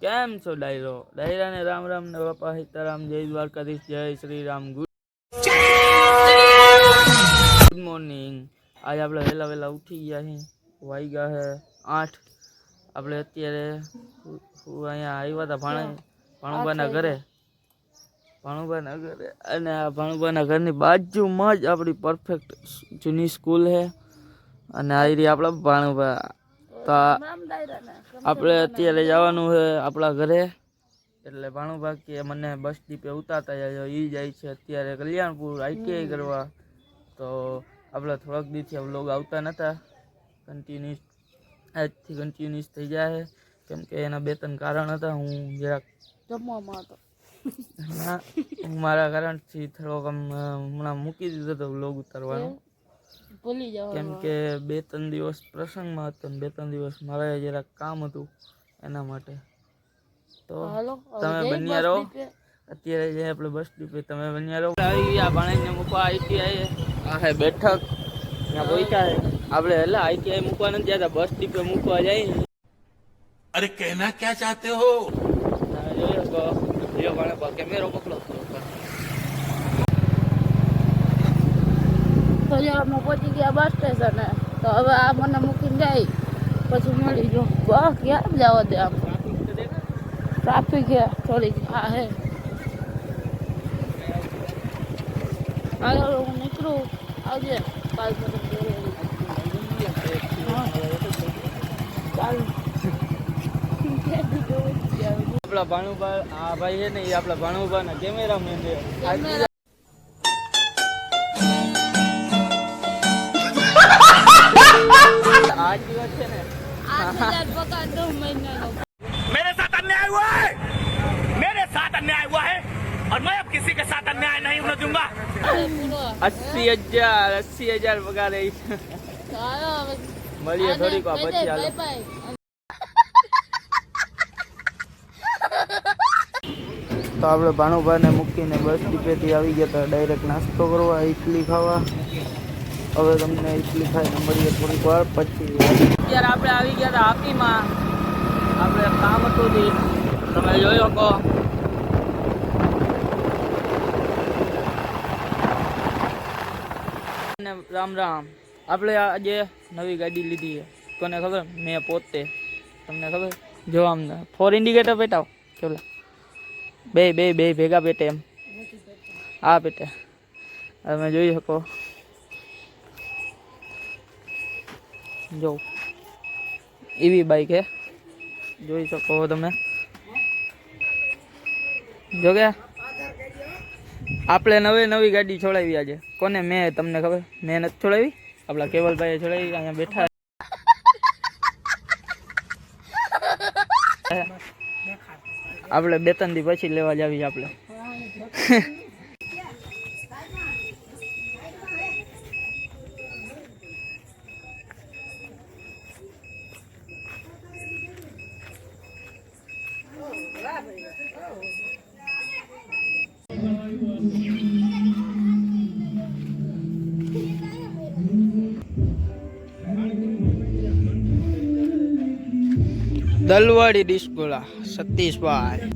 કેમ છો ડાયરો? ડાયરાને રામ રામ ને બાપા સીતારામ, જય દ્વારકાધીશ, જય શ્રી રામ. Good morning. આજે આપણે વહેલા વહેલા ઉઠી ગયા છીએ. વાગ્યા છે 8. આપણે અત્યારે અહીંયા આવ્યા હતા ભાણુબાના ઘરે. અને આ ભાણુબાના ઘરની બાજુમાં જ આપણી પરફેક્ટ જૂની સ્કૂલ છે. અને આ રહી આપણા ભાણુબા. તો આપણે અત્યારે જવાનું છે આપણા ઘરે. એટલે ભાણુબા કે મને બસ ડીપે ઉતારતા જાય. એ જાય છે અત્યારે કલ્યાણપુર ITI કરવા. તો આપણે થોડાક દિવસથી વ્લોગ આવતા નહોતા. આજથી કન્ટિન્યુઅસ થઈ જાય, કેમ કે એના 2-3 કારણ હતા. હું જરાક જમવામાં હતો. ના, હું મારા કારણથી થોડોક હમણાં મૂકી દીધો હતો વ્લોગ ઉતારવાનો. ભૂલી જાવ, કેમ કે 2-3 દિવસ પ્રસંગમાં હતો ને 2-3 દિવસ મારે જરાક કામ હતું એના માટે. તો તમે બન્યા રહો. અત્યારે જઈએ આપણે બસ ડીપે, તમે બન્યા રહો. આવી ગયા ભાણેજને મૂકવા ITI. આ હે બેઠક, ત્યાં પહોંચ્યા છે આપણે. એટલે ITI મૂકવા નથી જતા, બસ ડીપે મૂકવા જાય. અરે કહેના ક્યાં ચાહતે હો? તમે જોઈ શકો ભાણેબા કેમેરો પકડો. તો અમે પહોંચી ગયા બસ સ્ટેશને. તો હવે આ મને મૂકીને જાય પછી મળી જો. બસ ક્યાં જવા દે, આમ ટ્રાફિક છે થોડીક. હા હે, આગળ હું નીકળું. આવજે કાલ આપણા ભાણુબા, આ ભાઈ છે ને, એ આપણા ભાણુબાના કેમેરામેન છે. આજી વાત છે ને, 8,000 પગાર 2 મહિનાનો. मेरे साथ अन्याय हुआ है, मेरे साथ अन्याय हुआ है और मैं अब किसी के साथ अन्याय नहीं होने दूंगा. 80,000 પગાર એ મળીએ થોડીક વાર પછી. હાલો, તો આપણે ભાણુભાઈને મૂકીને બસ ડીપેથી આવી ગયા હતા ડાયરેક્ટ નાસ્તો કરવા, ઇડલી ખાવા. હવે તમને ઇડલી ખાઈને મળીએ થોડીક વાર પછી. અત્યારે આપણે આવી ગયા હતા હાપીમાં. આપણે કામ હતું થી, તમે જોઈ શકો. રામ રામ. આપણે આજે નવી ગાડી લીધી છે. કોને ખબર? મેં પોતે. તમને ખબર? જો આમ 4 ઇન્ડિકેટર પેટાવ કેવલા બે ભેગા પેટે એમ. હા પેટે. તમે જોઈ શકો. જો એવી બાઈક હે, જોઈ શકો તમે. જો કે આપણે નવી ગાડી છોડાવી આજે. કોને? મેં. તમને ખબર? મેં નથી છોડાવી, આપણા કેવલભાઈએ છોડાવી. અહીંયા બેઠા. આપણે 2-3 દી પછી લેવા જાવી આપણે. દલવાડી ડિસ્કોલા સતીશભાઈ.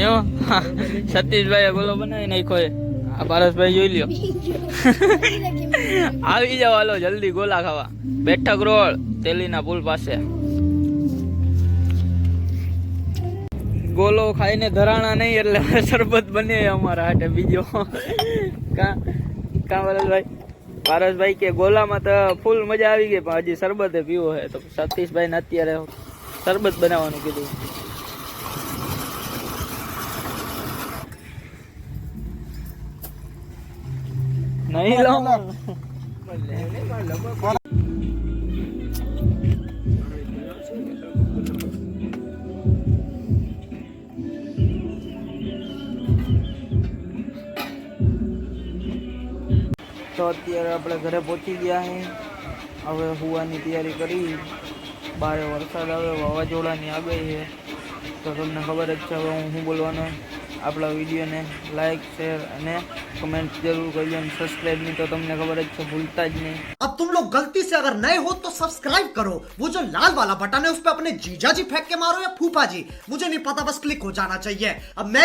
એવો સતીશભાઈ ગોલો બનાવી નાખ્યો. આ પારસભાઈ જોઈ લ્યો. આવી જાવ, હાલો જલ્દી ગોલા ખાવા. બેઠક રોડ તેલીના પુલ પાસે. ગોલો ખાઈને ધરાણા નહીં એટલે શરબત બને અમારા હાટે બીજો. કા વરલભાઈ પારસભાઈ કે ગોલામાં તો ફૂલ મજા આવી ગઈ, પણ હજી શરબતે પીવો છે, તો સતીશભાઈ ને અત્યારે શરબત બનાવવાનું કીધું. નહીં લો તો અત્યારે આપણે ઘરે પહોંચી ગયા છે. હવે હુવાની તૈયારી કરી. બારે વરસાદ આવે, વાવાઝોડાની આગાહી છે, તો તમને ખબર જ છે હવે હું શું બોલવાનો. આપણા વિડીયોને લાઈક, શેર અને કમેન્ટ જરૂર કરજો, અને સબસ્ક્રાઈબ નહીં તો તમને ખબર જ છે, ભૂલતા જ નહીં. अब तुम लोग गलती से अगर नए हो तो सब्सक्राइब करो, वो जो लाल वाला बटन है उस पर अपने जीजा जी फेंक के मारो या फूफा जी, मुझे नहीं पता, बस क्लिक हो जाना चाहिए. अब मैं